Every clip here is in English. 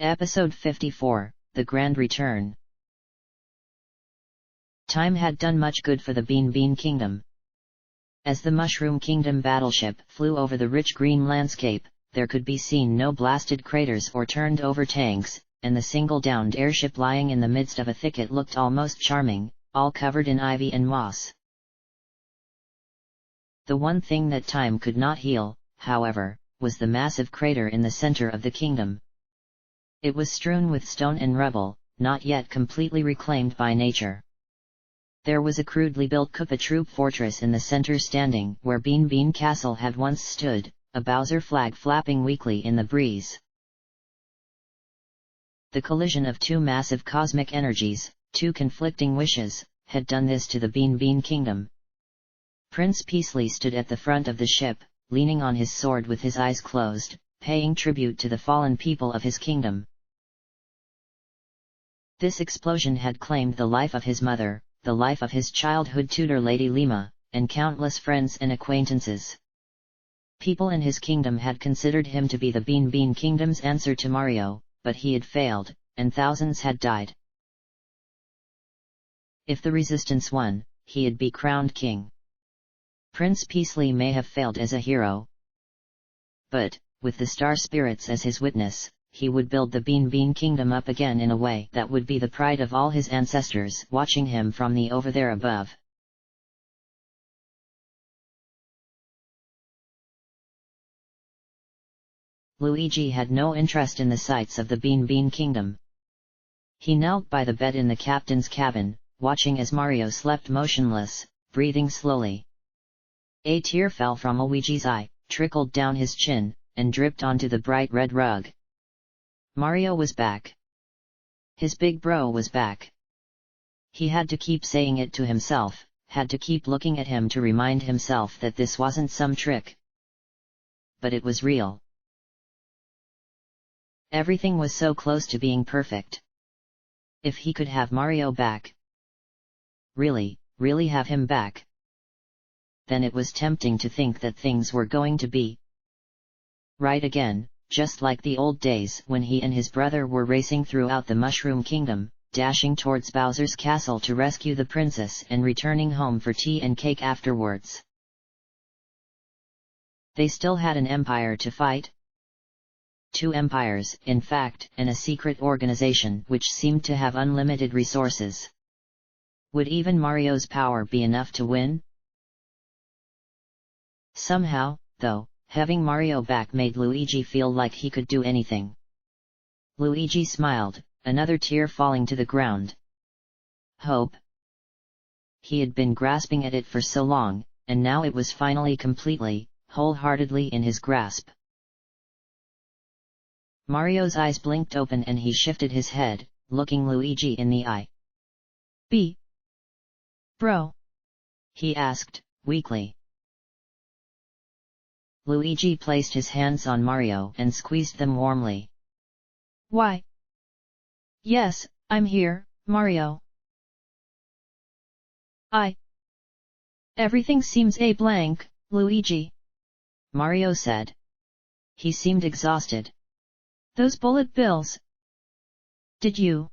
Episode 54, The Grand Return. Time had done much good for the Bean Kingdom. As the Mushroom Kingdom battleship flew over the rich green landscape, there could be seen no blasted craters or turned-over tanks, and the single-downed airship lying in the midst of a thicket looked almost charming, all covered in ivy and moss. The one thing that time could not heal, however, was the massive crater in the center of the kingdom. It was strewn with stone and rubble, not yet completely reclaimed by nature. There was a crudely built Koopa Troop fortress in the center standing where Bean Castle had once stood, a Bowser flag flapping weakly in the breeze. The collision of two massive cosmic energies, two conflicting wishes, had done this to the Bean Kingdom. Prince Peasley stood at the front of the ship, leaning on his sword with his eyes closed, paying tribute to the fallen people of his kingdom. This explosion had claimed the life of his mother, the life of his childhood tutor Lady Lima, and countless friends and acquaintances. People in his kingdom had considered him to be the Bean Kingdom's answer to Mario, but he had failed, and thousands had died. If the resistance won, he'd be crowned king. Prince Peasley may have failed as a hero, but, with the star spirits as his witness, he would build the Bean Kingdom up again in a way that would be the pride of all his ancestors watching him from the over there above. Luigi had no interest in the sights of the Bean Kingdom. He knelt by the bed in the captain's cabin, watching as Mario slept motionless, breathing slowly. A tear fell from Luigi's eye, trickled down his chin, and dripped onto the bright red rug. Mario was back. His big bro was back. He had to keep saying it to himself, had to keep looking at him to remind himself that this wasn't some trick. But it was real. Everything was so close to being perfect. If he could have Mario back, really have him back, then it was tempting to think that things were going to be right again, just like the old days when he and his brother were racing throughout the Mushroom Kingdom, dashing towards Bowser's castle to rescue the princess and returning home for tea and cake afterwards. They still had an empire to fight. 2 empires, in fact, and a secret organization which seemed to have unlimited resources. Would even Mario's power be enough to win? Somehow, though, having Mario back made Luigi feel like he could do anything. Luigi smiled, another tear falling to the ground. Hope. He had been grasping at it for so long, and now it was finally completely, wholeheartedly in his grasp. Mario's eyes blinked open and he shifted his head, looking Luigi in the eye. Bro? He asked, weakly. Luigi placed his hands on Mario and squeezed them warmly. Why? Yes, I'm here, Mario. Everything seems a blank, Luigi. Mario said. He seemed exhausted. Those bullet bills. Did you?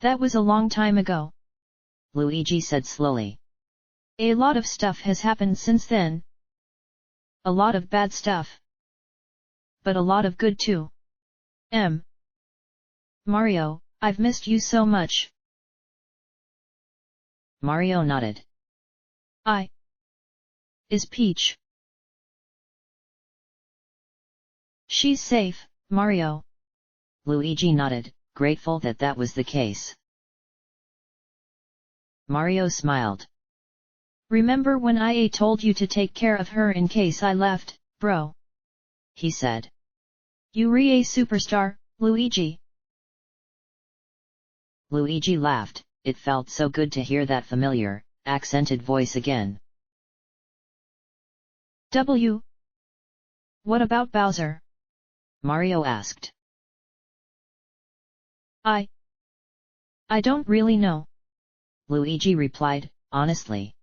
That was a long time ago. Luigi said slowly. A lot of stuff has happened since then. A lot of bad stuff. But a lot of good too. Mario, I've missed you so much. Mario nodded. Is Peach? She's safe, Mario. Luigi nodded, grateful that that was the case. Mario smiled. Remember when I told you to take care of her in case I left, bro? He said. You're a superstar, Luigi. Luigi laughed, it felt so good to hear that familiar, accented voice again. What about Bowser? Mario asked. I don't really know. Luigi replied, honestly.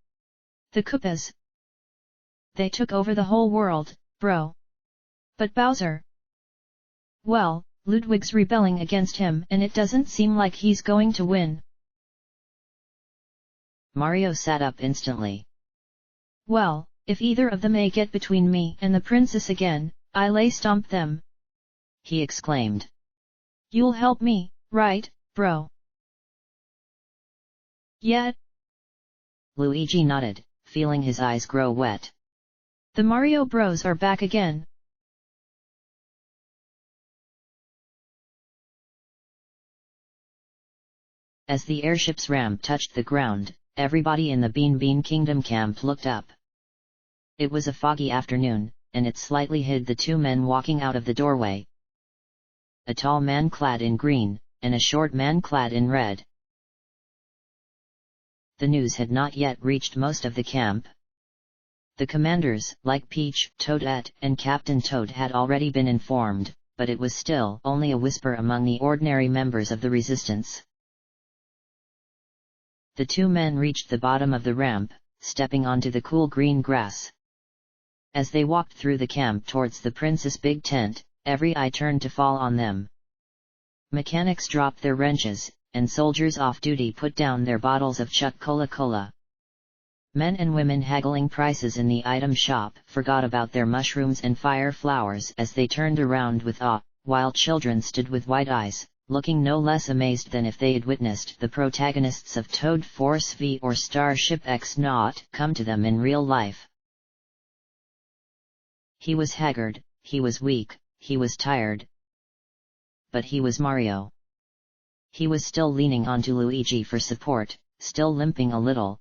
The Koopas. They took over the whole world, bro. But Bowser, Well, Ludwig's rebelling against him and it doesn't seem like he's going to win. Mario sat up instantly. Well, if either of them may get between me and the princess again, I lay stomp them, he exclaimed. You'll help me, right, bro? Yeah. Luigi nodded, feeling his eyes grow wet. The Mario Bros are back again. As the airship's ramp touched the ground, everybody in the Bean Kingdom camp looked up. It was a foggy afternoon, and it slightly hid the two men walking out of the doorway. A tall man clad in green, and a short man clad in red. The news had not yet reached most of the camp. The commanders, like Peach, Toadette, and Captain Toad had already been informed, but it was still only a whisper among the ordinary members of the resistance. The two men reached the bottom of the ramp, stepping onto the cool green grass. As they walked through the camp towards the prince's big tent, every eye turned to fall on them. Mechanics dropped their wrenches, and soldiers off duty put down their bottles of Chuck Cola. Men and women haggling prices in the item shop forgot about their mushrooms and fire flowers as they turned around with awe, while children stood with wide eyes, looking no less amazed than if they had witnessed the protagonists of Toad Force V or Starship X not come to them in real life. He was haggard, he was weak, he was tired. But he was Mario. He was still leaning onto Luigi for support, still limping a little.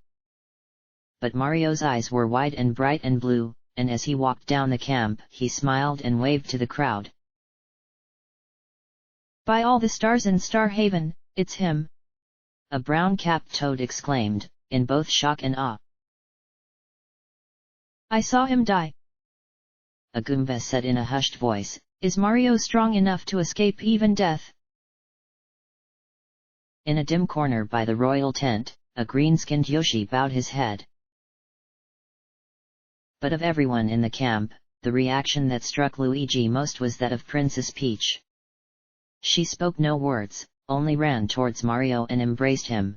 But Mario's eyes were wide and bright and blue, and as he walked down the camp he smiled and waved to the crowd. By all the stars in Star Haven, it's him! A brown-capped Toad exclaimed, in both shock and awe. I saw him die! A Goomba said in a hushed voice, Is Mario strong enough to escape even death? In a dim corner by the royal tent, a green-skinned Yoshi bowed his head. But of everyone in the camp, the reaction that struck Luigi most was that of Princess Peach. She spoke no words, only ran towards Mario and embraced him.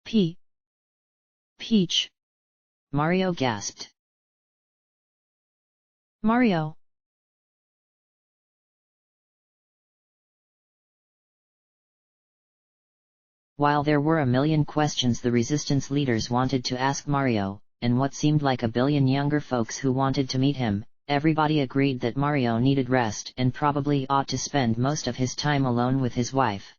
Peach! Mario gasped. Mario! While there were a million questions the resistance leaders wanted to ask Mario, and what seemed like a billion younger folks who wanted to meet him, everybody agreed that Mario needed rest and probably ought to spend most of his time alone with his wife.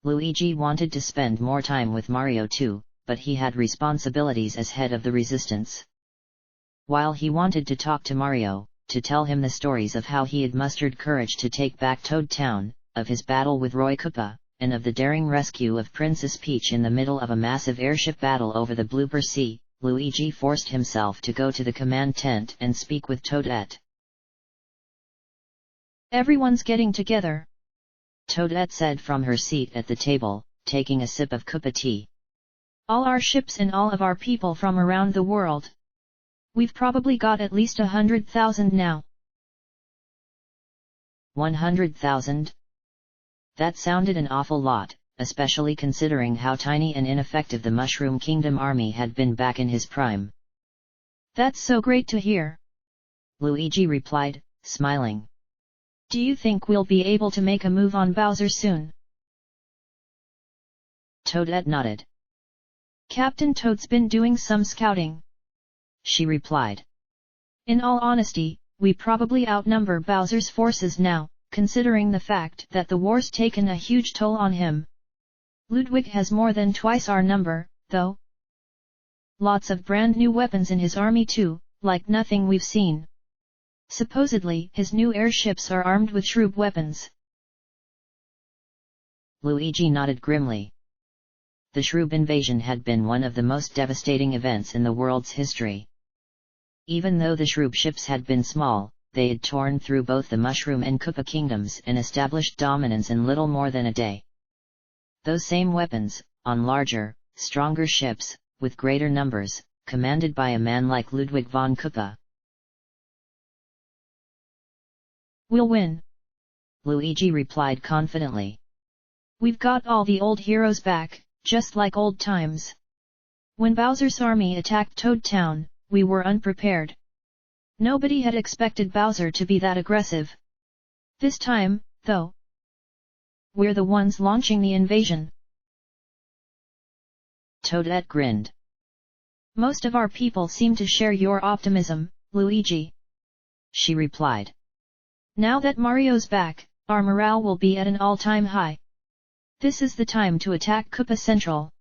Luigi wanted to spend more time with Mario too, but he had responsibilities as head of the resistance. While he wanted to talk to Mario, to tell him the stories of how he had mustered courage to take back Toad Town, of his battle with Roy Koopa, and of the daring rescue of Princess Peach in the middle of a massive airship battle over the Blooper Sea, Luigi forced himself to go to the command tent and speak with Toadette. Everyone's getting together, Toadette said from her seat at the table, taking a sip of Koopa tea. All our ships and all of our people from around the world. We've probably got at least 100,000 now. 100,000? That sounded an awful lot, especially considering how tiny and ineffective the Mushroom Kingdom army had been back in his prime. That's so great to hear, Luigi replied, smiling. Do you think we'll be able to make a move on Bowser soon? Toadette nodded. Captain Toad's been doing some scouting, she replied. In all honesty, we probably outnumber Bowser's forces now, considering the fact that the war's taken a huge toll on him. Ludwig has more than twice our number, though. Lots of brand new weapons in his army too, like nothing we've seen. Supposedly, his new airships are armed with shroob weapons. Luigi nodded grimly. The Shroob invasion had been one of the most devastating events in the world's history. Even though the Shroob ships had been small, they had torn through both the Mushroom and Koopa kingdoms and established dominance in little more than a day. Those same weapons, on larger, stronger ships, with greater numbers, commanded by a man like Ludwig von Koopa. We'll win, Luigi replied confidently. We've got all the old heroes back, just like old times. When Bowser's army attacked Toad Town, we were unprepared. Nobody had expected Bowser to be that aggressive. This time, though, we're the ones launching the invasion. Toadette grinned. Most of our people seem to share your optimism, Luigi, she replied. Now that Mario's back, our morale will be at an all-time high. This is the time to attack Koopa Central.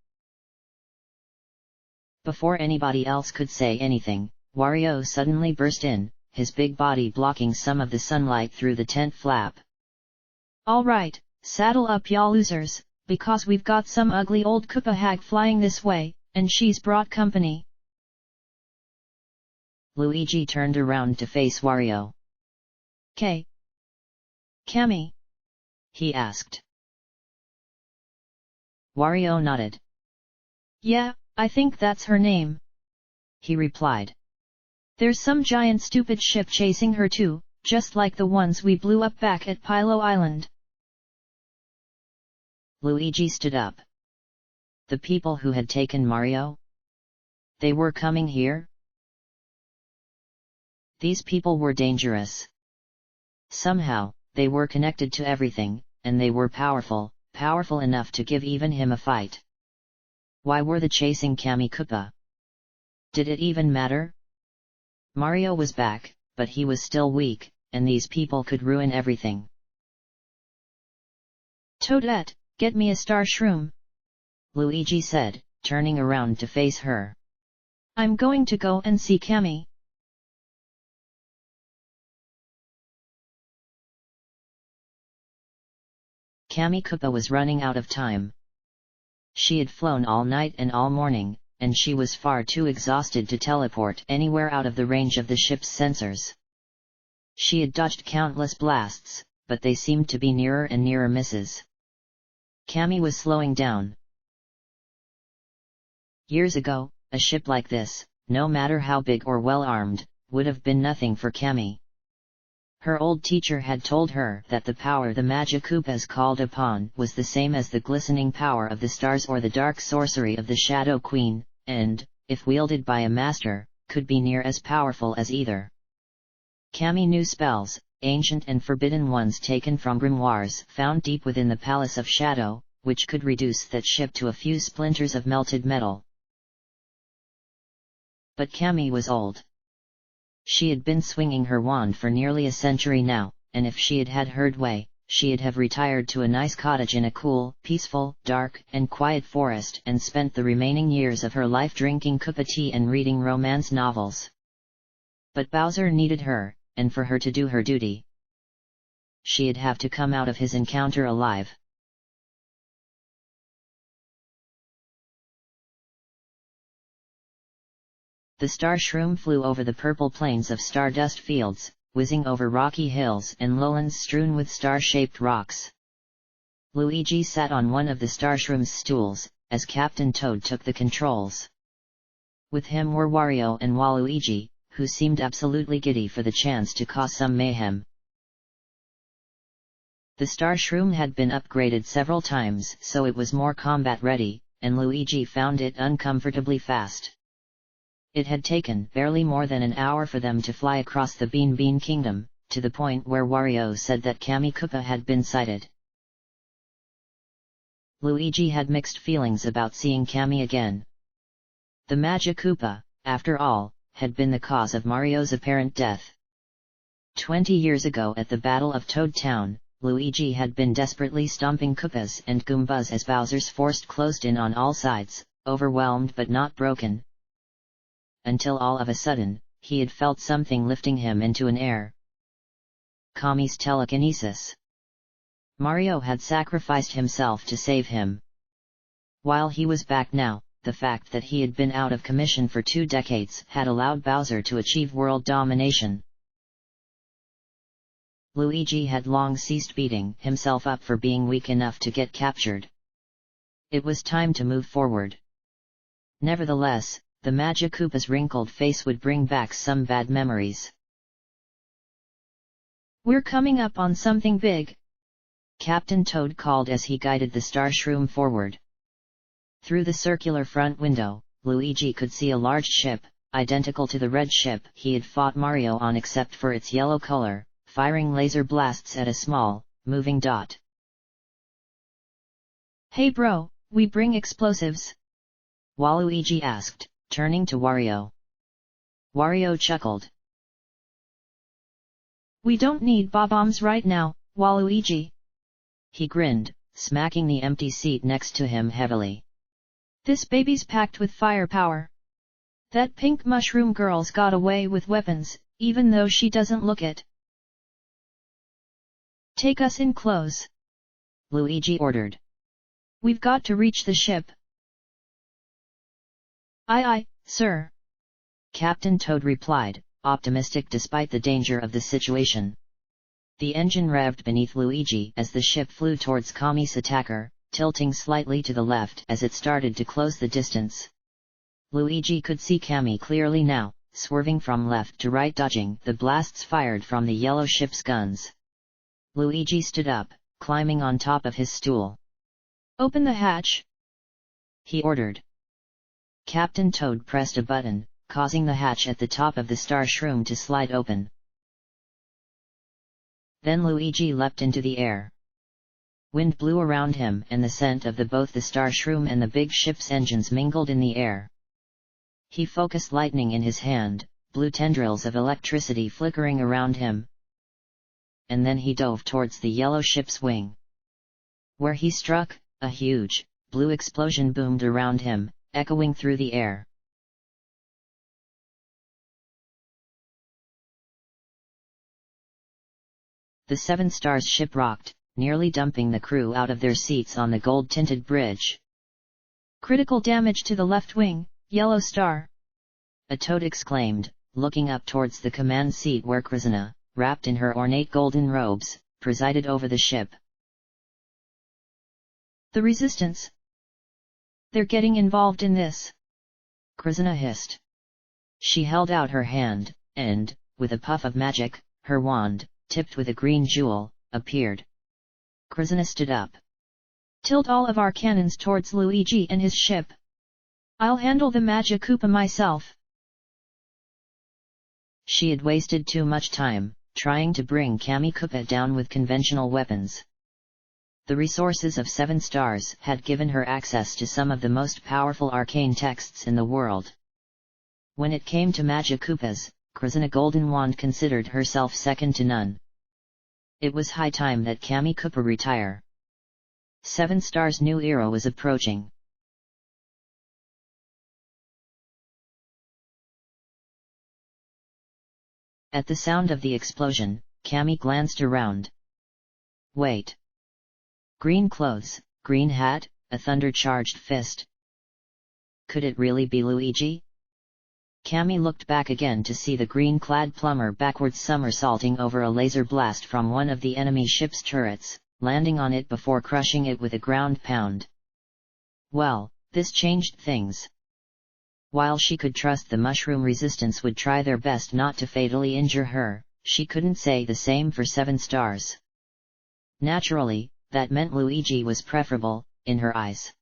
Before anybody else could say anything, Wario suddenly burst in, his big body blocking some of the sunlight through the tent flap. Alright, saddle up y'all losers, because we've got some ugly old Koopa hag flying this way, and she's brought company. Luigi turned around to face Wario. Cammy? He asked. Wario nodded. Yeah, I think that's her name, he replied. There's some giant stupid ship chasing her too, just like the ones we blew up back at Pilo Island. Luigi stood up. The people who had taken Mario? They were coming here? These people were dangerous. Somehow, they were connected to everything, and they were powerful enough to give even him a fight. Why were they chasing Kammy Koopa? Did it even matter? Mario was back, but he was still weak, and these people could ruin everything. Toadette, get me a star shroom, Luigi said, turning around to face her. I'm going to go and see Kammy. Kammy Koopa was running out of time. She had flown all night and all morning, and she was far too exhausted to teleport anywhere out of the range of the ship's sensors. She had dodged countless blasts, but they seemed to be nearer and nearer misses. Kammy was slowing down. Years ago, a ship like this, no matter how big or well armed, would have been nothing for Kammy. Her old teacher had told her that the power the Magic Koopas called upon was the same as the glistening power of the stars or the dark sorcery of the Shadow Queen, and, if wielded by a master, could be near as powerful as either. Kammy knew spells, ancient and forbidden ones taken from grimoires found deep within the Palace of Shadow, which could reduce that ship to a few splinters of melted metal. But Kammy was old. She had been swinging her wand for nearly a century now, and if she had had her way, she'd have retired to a nice cottage in a cool, peaceful, dark, and quiet forest and spent the remaining years of her life drinking Koopa tea and reading romance novels. But Bowser needed her, and for her to do her duty, she'd have to come out of his encounter alive. The star shroom flew over the purple plains of stardust fields, whizzing over rocky hills and lowlands strewn with star-shaped rocks. Luigi sat on one of the star shroom's stools, as Captain Toad took the controls. With him were Wario and Waluigi, who seemed absolutely giddy for the chance to cause some mayhem. The star shroom had been upgraded several times so it was more combat-ready, and Luigi found it uncomfortably fast. It had taken barely more than an hour for them to fly across the Bean Kingdom, to the point where Wario said that Kammy Koopa had been sighted. Luigi had mixed feelings about seeing Kammy again. The Magic Koopa, after all, had been the cause of Mario's apparent death. 20 years ago at the Battle of Toad Town, Luigi had been desperately stomping Koopas and Goombas as Bowser's force closed in on all sides, overwhelmed but not broken. Until all of a sudden, he had felt something lifting him into an air. Kammy's telekinesis. Mario had sacrificed himself to save him. While he was back now, the fact that he had been out of commission for 2 decades had allowed Bowser to achieve world domination. Luigi had long ceased beating himself up for being weak enough to get captured. It was time to move forward. Nevertheless, the Magic Koopa's wrinkled face would bring back some bad memories. We're coming up on something big, Captain Toad called as he guided the star shroom forward. Through the circular front window, Luigi could see a large ship, identical to the red ship he had fought Mario on except for its yellow color, firing laser blasts at a small, moving dot. Hey bro, we bring explosives? Waluigi asked, turning to Wario. Wario chuckled. We don't need bombs right now, Waluigi. He grinned, smacking the empty seat next to him heavily. This baby's packed with firepower. That pink mushroom girl's got away with weapons, even though she doesn't look it. Take us in close, Luigi ordered. We've got to reach the ship. Aye, sir, Captain Toad replied, optimistic despite the danger of the situation. The engine revved beneath Luigi as the ship flew towards Kami's attacker, tilting slightly to the left as it started to close the distance. Luigi could see Kami clearly now, swerving from left to right, dodging the blasts fired from the yellow ship's guns. Luigi stood up, climbing on top of his stool. Open the hatch, he ordered. Captain Toad pressed a button, causing the hatch at the top of the star shroom to slide open. Then Luigi leapt into the air. Wind blew around him and the scent of both the star shroom and the big ship's engines mingled in the air. He focused lightning in his hand, blue tendrils of electricity flickering around him. And then he dove towards the yellow ship's wing. Where he struck, a huge, blue explosion boomed around him, echoing through the air. The Seven Stars ship rocked, nearly dumping the crew out of their seats on the gold-tinted bridge. Critical damage to the left wing, Yellow Star, a Toad exclaimed, looking up towards the command seat where Krizina, wrapped in her ornate golden robes, presided over the ship. The Resistance. They're getting involved in this, Krizina hissed. She held out her hand, and, with a puff of magic, her wand, tipped with a green jewel, appeared. Krizina stood up. Tilt all of our cannons towards Luigi and his ship. I'll handle the Magikoopa myself. She had wasted too much time, trying to bring Kamikoopa down with conventional weapons. The resources of Seven Stars had given her access to some of the most powerful arcane texts in the world. When it came to Magikoopas, Krizina Golden Wand considered herself second to none. It was high time that Kamikoopa retire. Seven Stars' new era was approaching. At the sound of the explosion, Kami glanced around. Wait. Green clothes, green hat, a thunder-charged fist. Could it really be Luigi? Kami looked back again to see the green-clad plumber backwards somersaulting over a laser blast from one of the enemy ship's turrets, landing on it before crushing it with a ground pound. Well, this changed things. While she could trust the mushroom resistance would try their best not to fatally injure her, she couldn't say the same for Seven Stars. Naturally, that meant Luigi was preferable, in her eyes.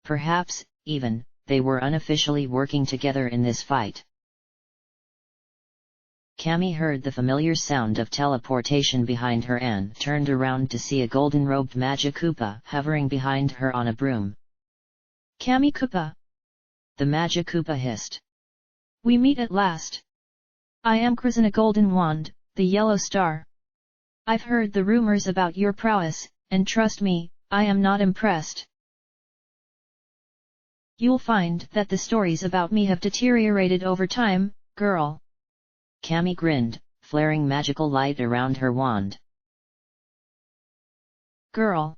Perhaps, even, they were unofficially working together in this fight. Kami heard the familiar sound of teleportation behind her and turned around to see a golden-robed Magikoopa hovering behind her on a broom. Kamikoopa! The Magikoopa hissed. We meet at last. I am Krizina Golden Wand, the Yellow Star. I've heard the rumors about your prowess, and trust me, I am not impressed. You'll find that the stories about me have deteriorated over time, girl. Kami grinned, flaring magical light around her wand. Girl!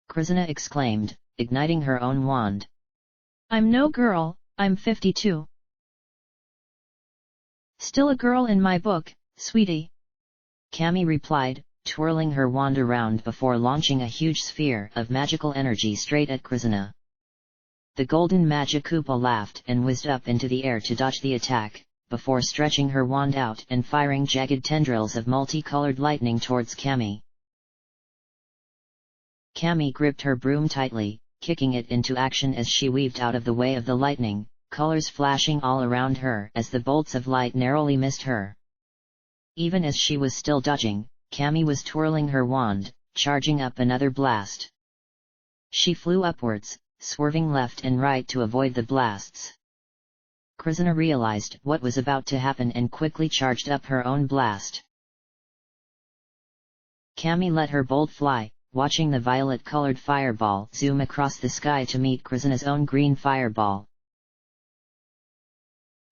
Krizina exclaimed, igniting her own wand. I'm no girl, I'm 52. Still a girl in my book, sweetie. Kami replied, twirling her wand around before launching a huge sphere of magical energy straight at Krizina. The golden Magikoopa laughed and whizzed up into the air to dodge the attack, before stretching her wand out and firing jagged tendrils of multicolored lightning towards Cammy. Cammy gripped her broom tightly, kicking it into action as she weaved out of the way of the lightning, colors flashing all around her as the bolts of light narrowly missed her. Even as she was still dodging, Cammy was twirling her wand, charging up another blast. She flew upwards, swerving left and right to avoid the blasts. Krizina realized what was about to happen and quickly charged up her own blast. Cammy let her bolt fly, watching the violet-colored fireball zoom across the sky to meet Krizina's own green fireball.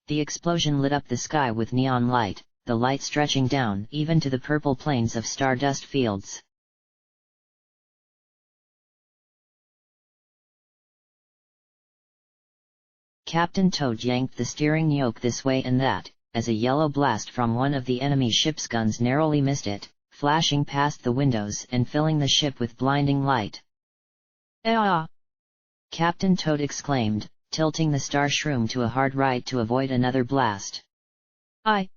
The explosion lit up the sky with neon light, the light stretching down even to the purple plains of stardust fields. Captain Toad yanked the steering yoke this way and that, as a yellow blast from one of the enemy ship's guns narrowly missed it, flashing past the windows and filling the ship with blinding light. "Ah!" Captain Toad exclaimed, tilting the star shroom to a hard right to avoid another blast. I'm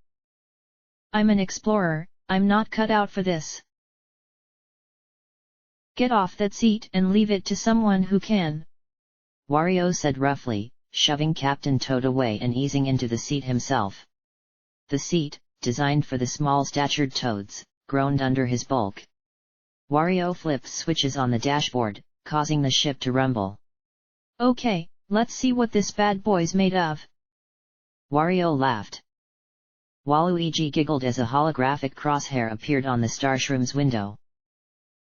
an explorer, I'm not cut out for this. Get off that seat and leave it to someone who can," Wario said roughly, shoving Captain Toad away and easing into the seat himself. The seat, designed for the small-statured toads, groaned under his bulk. Wario flipped switches on the dashboard, causing the ship to rumble. "Okay, let's see what this bad boy's made of." Wario laughed. Waluigi giggled as a holographic crosshair appeared on the Starshroom's window.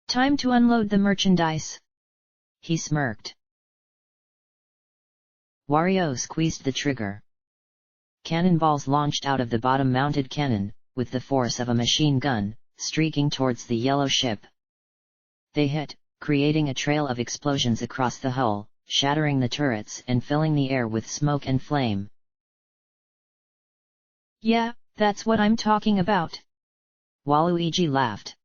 "Time to unload the merchandise," he smirked. Wario squeezed the trigger. Cannonballs launched out of the bottom-mounted cannon, with the force of a machine gun, streaking towards the yellow ship. They hit, creating a trail of explosions across the hull, shattering the turrets and filling the air with smoke and flame. "Yeah, that's what I'm talking about," Waluigi laughed.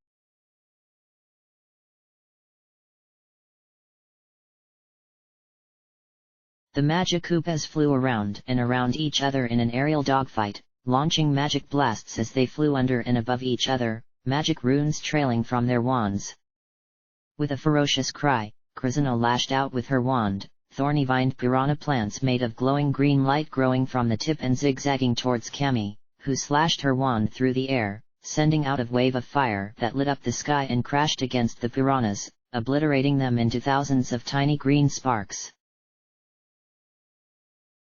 The Magikoopas flew around and around each other in an aerial dogfight, launching magic blasts as they flew under and above each other, magic runes trailing from their wands. With a ferocious cry, Krizina lashed out with her wand, thorny-vined piranha plants made of glowing green light growing from the tip and zigzagging towards Cammy, who slashed her wand through the air, sending out a wave of fire that lit up the sky and crashed against the piranhas, obliterating them into thousands of tiny green sparks.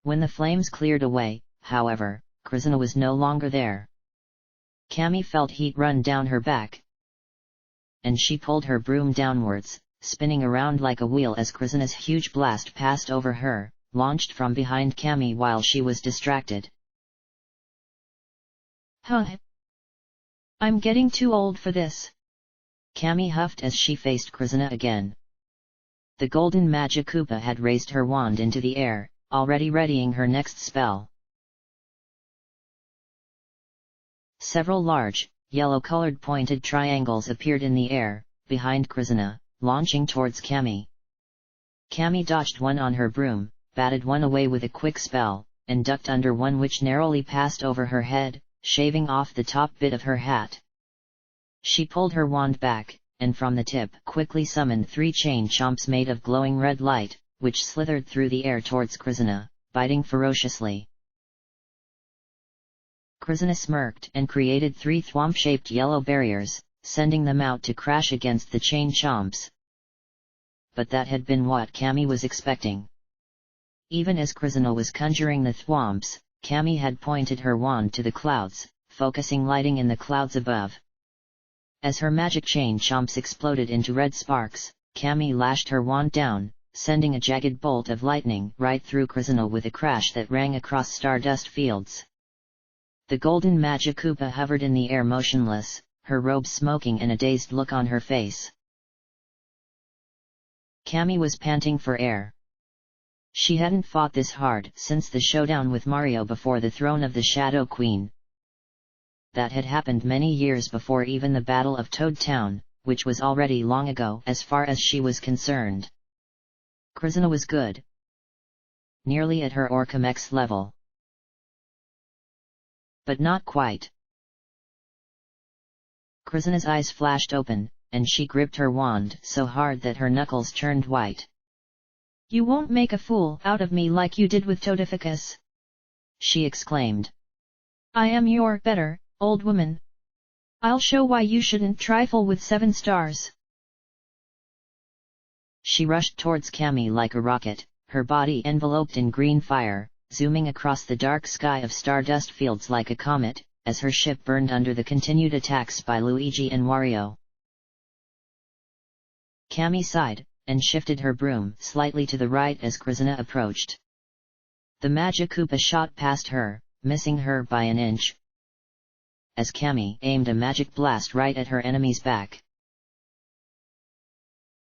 When the flames cleared away, however, Krizina was no longer there. Cammy felt heat run down her back, and she pulled her broom downwards, spinning around like a wheel as Krizina's huge blast passed over her, launched from behind Cammy while she was distracted. "Huh. I'm getting too old for this," Cammy huffed as she faced Krizina again. The golden Magikoopa had raised her wand into the air, already readying her next spell. Several large, yellow-colored pointed triangles appeared in the air, behind Krizina, launching towards Cammy. Cammy dodged one on her broom, batted one away with a quick spell, and ducked under one which narrowly passed over her head, shaving off the top bit of her hat. She pulled her wand back, and from the tip quickly summoned 3 chain chomps made of glowing red light, which slithered through the air towards Krizina, biting ferociously. Krizina smirked and created 3 thwomp-shaped yellow barriers, sending them out to crash against the chain chomps. But that had been what Cammy was expecting. Even as Krizina was conjuring the thwomps, Cammy had pointed her wand to the clouds, focusing lighting in the clouds above. As her magic chain chomps exploded into red sparks, Cammy lashed her wand down, sending a jagged bolt of lightning right through Krizina with a crash that rang across stardust fields. The golden Magikoopa hovered in the air motionless, her robe smoking and a dazed look on her face. Cammy was panting for air. She hadn't fought this hard since the showdown with Mario before the throne of the Shadow Queen. That had happened many years before even the Battle of Toad Town, which was already long ago as far as she was concerned. Krizina was good. Nearly at her Orcamex level. but not quite. Krizana's eyes flashed open, and she gripped her wand so hard that her knuckles turned white. "You won't make a fool out of me like you did with Totificus!" she exclaimed. "I am your better, old woman. I'll show why you shouldn't trifle with 7 stars." She rushed towards Cammy like a rocket, her body enveloped in green fire, zooming across the dark sky of stardust fields like a comet, as her ship burned under the continued attacks by Luigi and Wario. Cammy sighed, and shifted her broom slightly to the right as Krizana approached. The Magikoopa shot past her, missing her by an inch, as Cammy aimed a magic blast right at her enemy's back.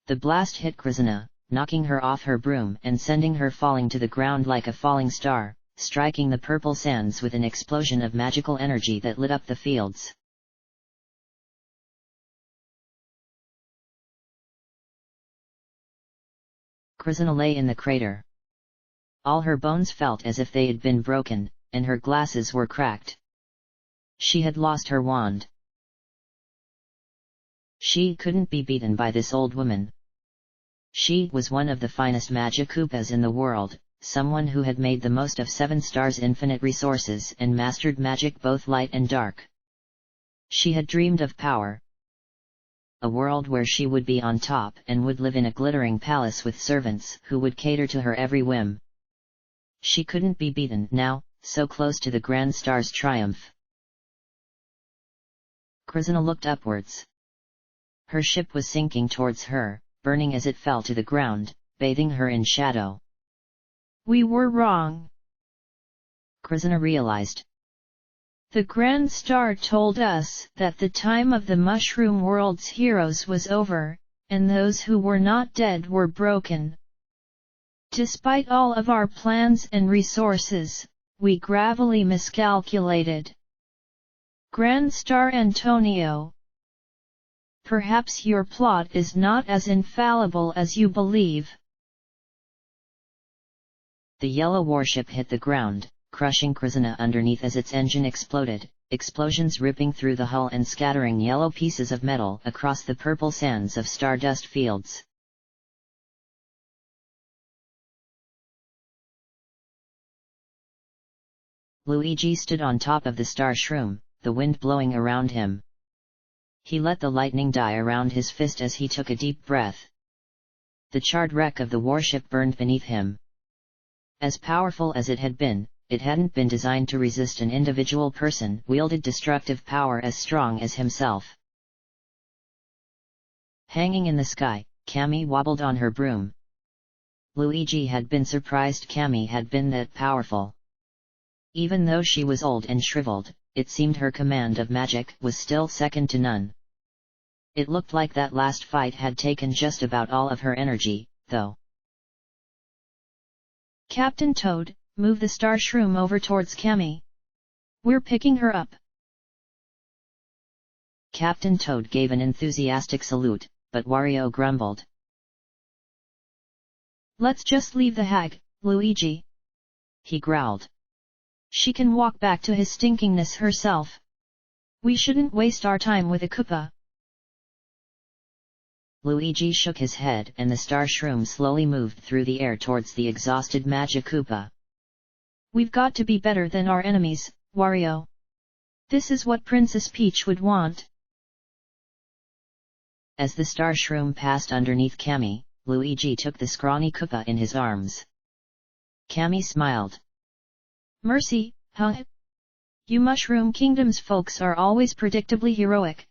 The blast hit Krizana, knocking her off her broom and sending her falling to the ground like a falling star, striking the purple sands with an explosion of magical energy that lit up the fields. Krizana lay in the crater. All her bones felt as if they had been broken, and her glasses were cracked. She had lost her wand. She couldn't be beaten by this old woman. She was one of the finest Magikoopas in the world, someone who had made the most of 7 stars' infinite resources and mastered magic both light and dark. She had dreamed of power. A world where she would be on top and would live in a glittering palace with servants who would cater to her every whim. She couldn't be beaten now, so close to the Grand Star's triumph. Krizana looked upwards. Her ship was sinking towards her, burning as it fell to the ground, bathing her in shadow. "We were wrong," Krizana realized. "The Grand Star told us that the time of the Mushroom World's heroes was over, and those who were not dead were broken. Despite all of our plans and resources, we gravely miscalculated. Grand Star Antonio, perhaps your plot is not as infallible as you believe." The yellow warship hit the ground, crushing Krizana underneath as its engine exploded, explosions ripping through the hull and scattering yellow pieces of metal across the purple sands of stardust fields. Luigi stood on top of the star shroom, the wind blowing around him. He let the lightning die around his fist as he took a deep breath. The charred wreck of the warship burned beneath him. As powerful as it had been, it hadn't been designed to resist an individual person wielded destructive power as strong as himself. Hanging in the sky, Cammy wobbled on her broom. Luigi had been surprised Cammy had been that powerful. Even though she was old and shriveled, it seemed her command of magic was still second to none. It looked like that last fight had taken just about all of her energy, though. "Captain Toad, move the star shroom over towards Cammy. We're picking her up." Captain Toad gave an enthusiastic salute, but Wario grumbled. "Let's just leave the hag, Luigi," he growled. "She can walk back to his stinkingness herself. We shouldn't waste our time with a Koopa." Luigi shook his head and the star shroom slowly moved through the air towards the exhausted Magikoopa. "We've got to be better than our enemies, Wario. This is what Princess Peach would want." As the star shroom passed underneath Cammy, Luigi took the scrawny Koopa in his arms. Cammy smiled. "Mercy, huh? You Mushroom Kingdom's folks are always predictably heroic."